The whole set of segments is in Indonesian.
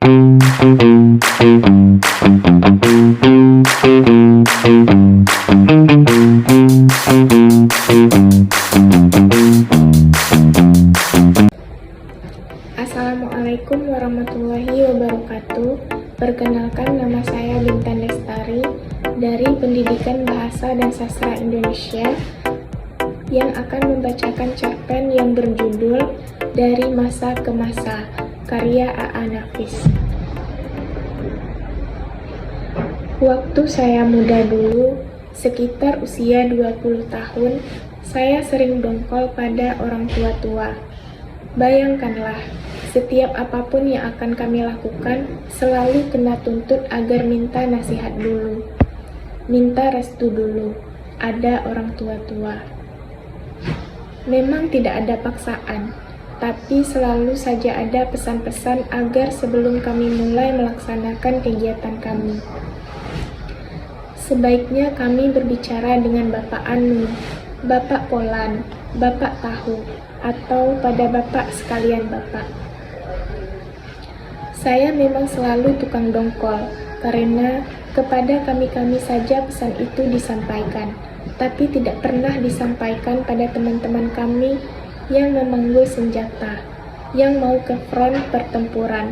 Assalamualaikum warahmatullahi wabarakatuh. Perkenalkan, nama saya Bintan Lestari dari Pendidikan Bahasa dan Sastra Indonesia yang akan membacakan cerpen yang berjudul Dari Masa ke Masa, karya A.A. Nafis. Waktu saya muda dulu, sekitar usia 20 tahun, saya sering dongkol pada orang tua-tua. Bayangkanlah, setiap apapun yang akan kami lakukan selalu kena tuntut agar minta nasihat dulu, minta restu dulu, ada orang tua-tua. Memang tidak ada paksaan, tapi selalu saja ada pesan-pesan agar sebelum kami mulai melaksanakan kegiatan kami, sebaiknya kami berbicara dengan Bapak Anu, Bapak Polan, Bapak Tahu, atau pada Bapak sekalian Bapak. Saya memang selalu tukang dongkol, karena kepada kami-kami saja pesan itu disampaikan, tapi tidak pernah disampaikan pada teman-teman kami yang memanggul senjata, yang mau ke front pertempuran.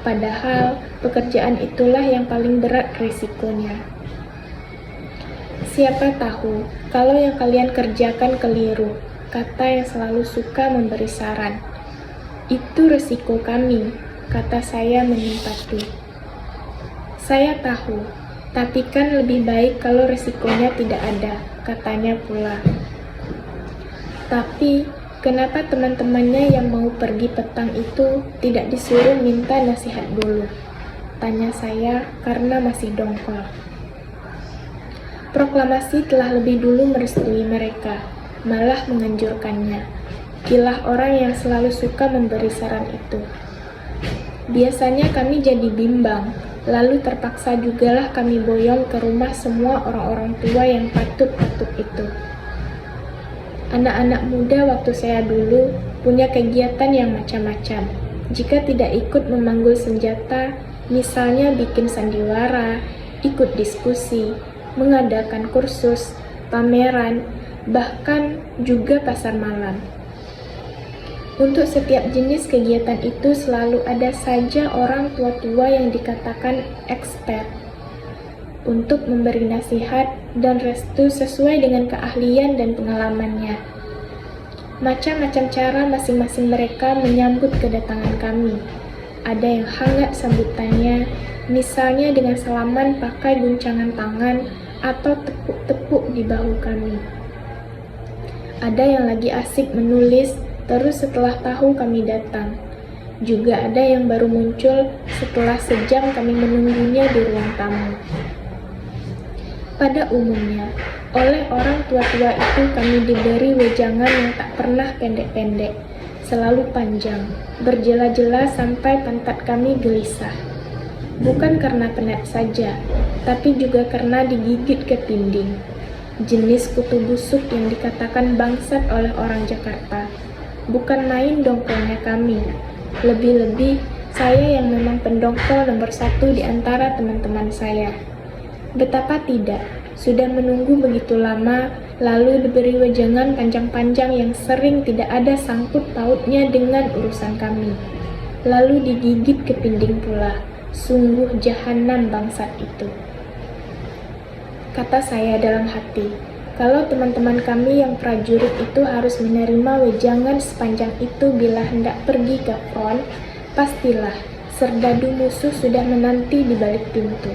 Padahal pekerjaan itulah yang paling berat risikonya. Siapa tahu kalau yang kalian kerjakan keliru, kata yang selalu suka memberi saran. Itu resiko kami, kata saya menempati. Saya tahu, tapi kan lebih baik kalau resikonya tidak ada, katanya pula. Tapi, kenapa teman-temannya yang mau pergi petang itu tidak disuruh minta nasihat dulu? Tanya saya karena masih dongkol. Proklamasi telah lebih dulu merestui mereka, malah menganjurkannya. Kilah orang yang selalu suka memberi saran itu. Biasanya kami jadi bimbang, lalu terpaksa jugalah kami boyong ke rumah semua orang-orang tua yang patut-patut itu. Anak-anak muda waktu saya dulu punya kegiatan yang macam-macam. Jika tidak ikut memanggul senjata, misalnya bikin sandiwara, ikut diskusi, mengadakan kursus, pameran, bahkan juga pasar malam. Untuk setiap jenis kegiatan itu selalu ada saja orang tua-tua yang dikatakan expert untuk memberi nasihat dan restu sesuai dengan keahlian dan pengalamannya. Macam-macam cara masing-masing mereka menyambut kedatangan kami. Ada yang hangat sambutannya, misalnya dengan salaman pakai guncangan tangan atau tepuk-tepuk di bahu kami. Ada yang lagi asik menulis terus setelah tahu kami datang. Juga ada yang baru muncul setelah sejam kami menunggunya di ruang tamu. Pada umumnya, oleh orang tua-tua itu kami diberi wejangan yang tak pernah pendek-pendek, selalu panjang, berjela-jela sampai pantat kami gelisah. Bukan karena penat saja, tapi juga karena digigit ketinding. Jenis kutu busuk yang dikatakan bangsat oleh orang Jakarta. Bukan main dongkolnya kami. Lebih-lebih, saya yang memang pendongkol nomor 1 di antara teman-teman saya. Betapa tidak, sudah menunggu begitu lama, lalu diberi wejangan panjang-panjang yang sering tidak ada sangkut pautnya dengan urusan kami. Lalu digigit kepinding pula. Sungguh jahanam bangsat itu. Kata saya dalam hati, kalau teman-teman kami yang prajurit itu harus menerima wejangan sepanjang itu bila hendak pergi ke front, pastilah serdadu musuh sudah menanti di balik pintu.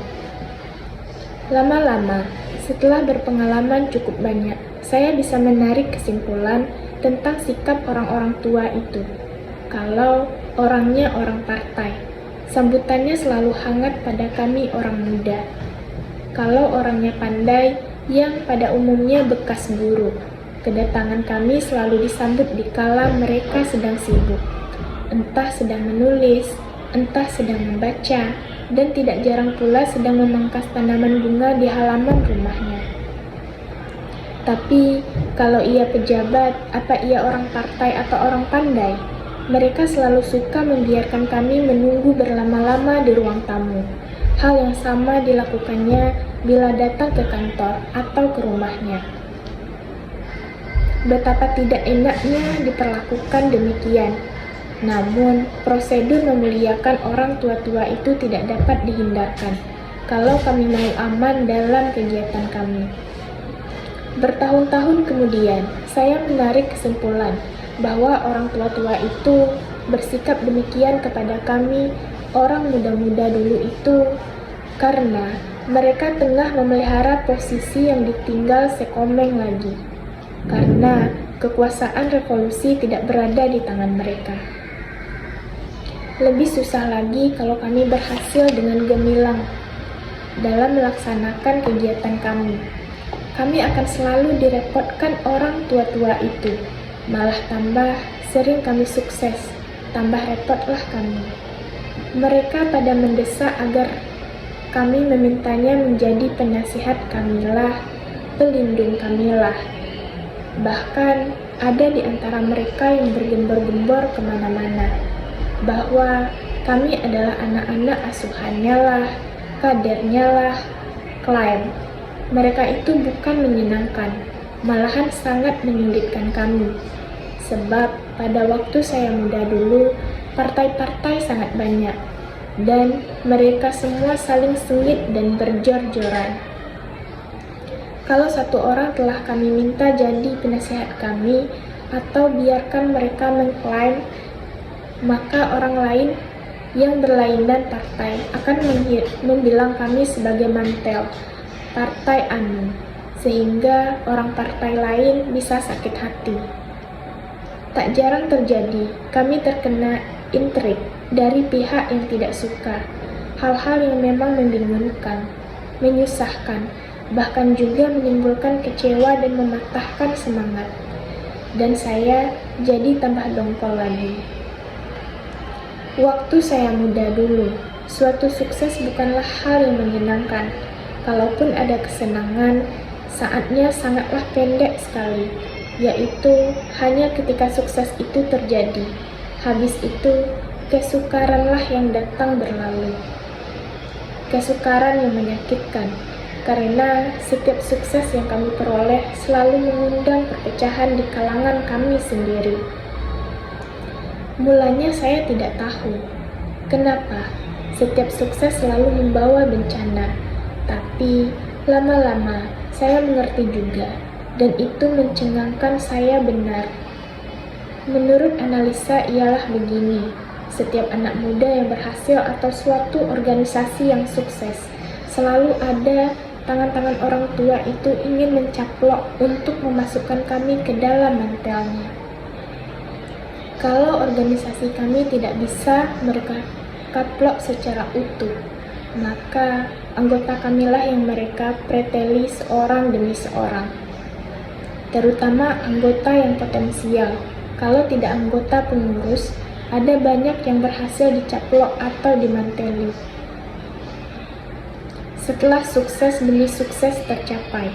Lama-lama, setelah berpengalaman cukup banyak, saya bisa menarik kesimpulan tentang sikap orang-orang tua itu. Kalau orangnya orang partai, sambutannya selalu hangat pada kami orang muda. Kalau orangnya pandai, yang pada umumnya bekas guru, kedatangan kami selalu disambut dikala mereka sedang sibuk, entah sedang menulis, entah sedang membaca, dan tidak jarang pula sedang memangkas tanaman bunga di halaman rumahnya. Tapi, kalau ia pejabat, apa ia orang partai atau orang pandai? Mereka selalu suka membiarkan kami menunggu berlama-lama di ruang tamu. Hal yang sama dilakukannya bila datang ke kantor atau ke rumahnya. Betapa tidak enaknya diperlakukan demikian. Namun, prosedur memuliakan orang tua-tua itu tidak dapat dihindarkan kalau kami mau aman dalam kegiatan kami. Bertahun-tahun kemudian, saya menarik kesimpulan bahwa orang tua-tua itu bersikap demikian kepada kami, orang muda-muda dulu itu, karena mereka tengah memelihara posisi yang ditinggal sekomeng lagi, karena kekuasaan revolusi tidak berada di tangan mereka. Lebih susah lagi kalau kami berhasil dengan gemilang dalam melaksanakan kegiatan kami. Kami akan selalu direpotkan orang tua-tua itu. Malah tambah sering kami sukses, tambah repotlah kami. Mereka pada mendesak agar kami memintanya menjadi penasihat kamilah, pelindung kamilah. Bahkan ada di antara mereka yang bergembor-gembor kemana-mana, bahwa kami adalah anak-anak asuhannya lah, kadernya lah, klaim. Mereka itu bukan menyenangkan, malahan sangat menyulitkan kami. Sebab pada waktu saya muda dulu, partai-partai sangat banyak, dan mereka semua saling sengit dan berjor-joran. Kalau satu orang telah kami minta jadi penasihat kami, atau biarkan mereka mengklaim, maka orang lain yang berlainan partai akan membilang kami sebagai mantel partai anu, sehingga orang partai lain bisa sakit hati. Tak jarang terjadi, kami terkena intrik dari pihak yang tidak suka, hal-hal yang memang membingungkan, menyusahkan, bahkan juga menimbulkan kecewa dan mematahkan semangat. Dan saya jadi tambah dongkol lagi. Waktu saya muda dulu, suatu sukses bukanlah hal yang menyenangkan. Kalaupun ada kesenangan, saatnya sangatlah pendek sekali, yaitu hanya ketika sukses itu terjadi. Habis itu, kesukaranlah yang datang berlalu. Kesukaran yang menyakitkan, karena setiap sukses yang kami peroleh selalu mengundang perpecahan di kalangan kami sendiri. Mulanya saya tidak tahu kenapa setiap sukses selalu membawa bencana, tapi lama-lama saya mengerti juga, dan itu mencengangkan saya benar. Menurut analisa ialah begini, setiap anak muda yang berhasil atau suatu organisasi yang sukses, selalu ada tangan-tangan orang tua itu ingin mencaplok untuk memasukkan kami ke dalam mantelnya. Kalau organisasi kami tidak bisa mereka kaplok secara utuh, maka anggota kamilah yang mereka preteli seorang demi seorang. Terutama anggota yang potensial. Kalau tidak anggota pengurus, ada banyak yang berhasil dicaplok atau dimanteli. Setelah sukses demi sukses tercapai,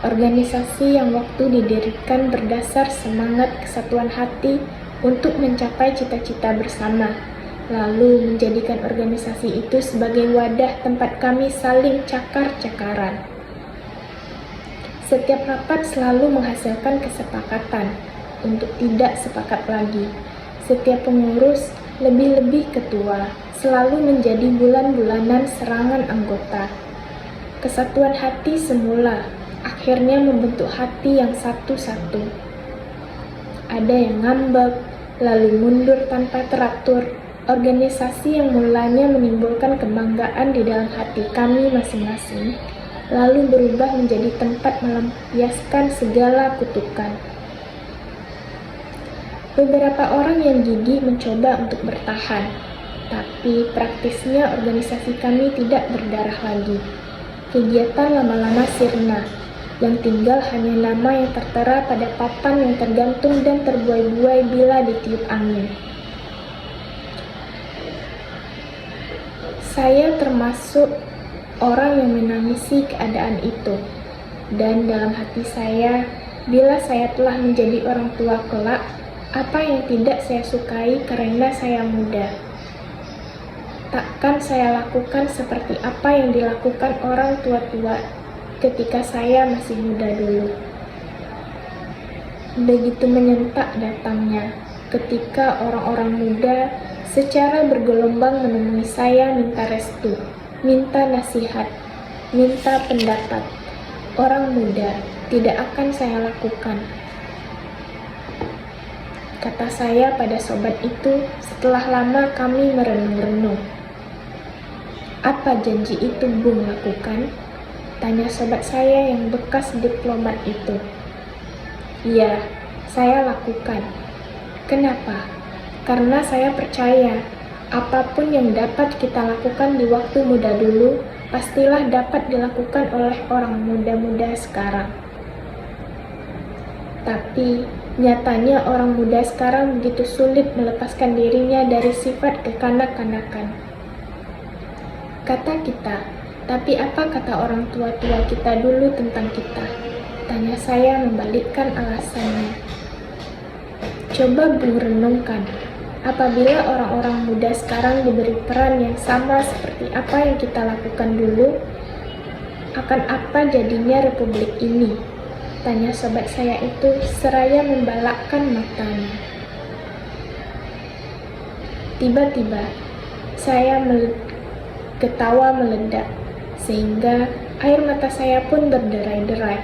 organisasi yang waktu didirikan berdasar semangat kesatuan hati untuk mencapai cita-cita bersama, lalu menjadikan organisasi itu sebagai wadah tempat kami saling cakar-cakaran. Setiap rapat selalu menghasilkan kesepakatan untuk tidak sepakat lagi. Setiap pengurus, lebih-lebih ketua, selalu menjadi bulan-bulanan serangan anggota. Kesatuan hati semula akhirnya membentuk hati yang satu-satu. Ada yang ngambek, lalu mundur tanpa teratur. Organisasi yang mulanya menimbulkan kebanggaan di dalam hati kami masing-masing, lalu berubah menjadi tempat melampiaskan segala kutukan. Beberapa orang yang gigih mencoba untuk bertahan, tapi praktisnya organisasi kami tidak berdarah lagi. Kegiatan lama-lama sirna, yang tinggal hanya nama yang tertera pada papan yang tergantung dan terbuai-buai bila ditiup angin. Saya termasuk orang yang menangisi keadaan itu, dan dalam hati saya, bila saya telah menjadi orang tua kelak, Apa yang tidak saya sukai karena saya muda? Takkan saya lakukan seperti apa yang dilakukan orang tua-tua ketika saya masih muda dulu. Begitu menyentak datangnya ketika orang-orang muda secara bergelombang menemui saya minta restu, minta nasihat, minta pendapat. Orang muda tidak akan saya lakukan, kata saya pada sobat itu setelah lama kami merenung-renung. Apa janji itu Bung lakukan? Tanya sobat saya yang bekas diplomat itu. Iya, saya lakukan. Kenapa? Karena saya percaya, apapun yang dapat kita lakukan di waktu muda dulu, pastilah dapat dilakukan oleh orang muda-muda sekarang. Tapi, nyatanya orang muda sekarang begitu sulit melepaskan dirinya dari sifat kekanak-kanakan. Kata kita, tapi apa kata orang tua-tua kita dulu tentang kita? Tanya saya membalikkan alasannya. Coba Bung renungkan, apabila orang-orang muda sekarang diberi peran yang sama seperti apa yang kita lakukan dulu, akan apa jadinya republik ini? Tanya sobat saya itu seraya membalakkan matanya. Tiba-tiba, saya ketawa meledak, sehingga air mata saya pun berderai-derai.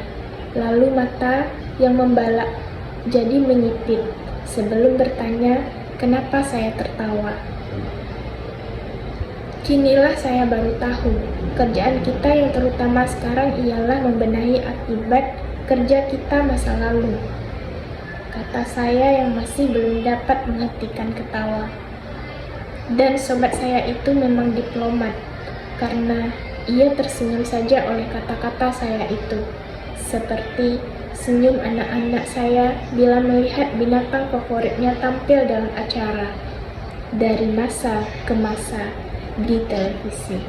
Lalu mata yang membalak jadi menyipit sebelum bertanya kenapa saya tertawa. Kinilah saya baru tahu, kerjaan kita yang terutama sekarang ialah membenahi akibat kerja kita masa lalu, kata saya yang masih belum dapat menghentikan ketawa. Dan sobat saya itu memang diplomat, karena ia tersenyum saja oleh kata-kata saya itu, seperti senyum anak-anak saya bila melihat binatang favoritnya tampil dalam acara, dari masa ke masa di televisi.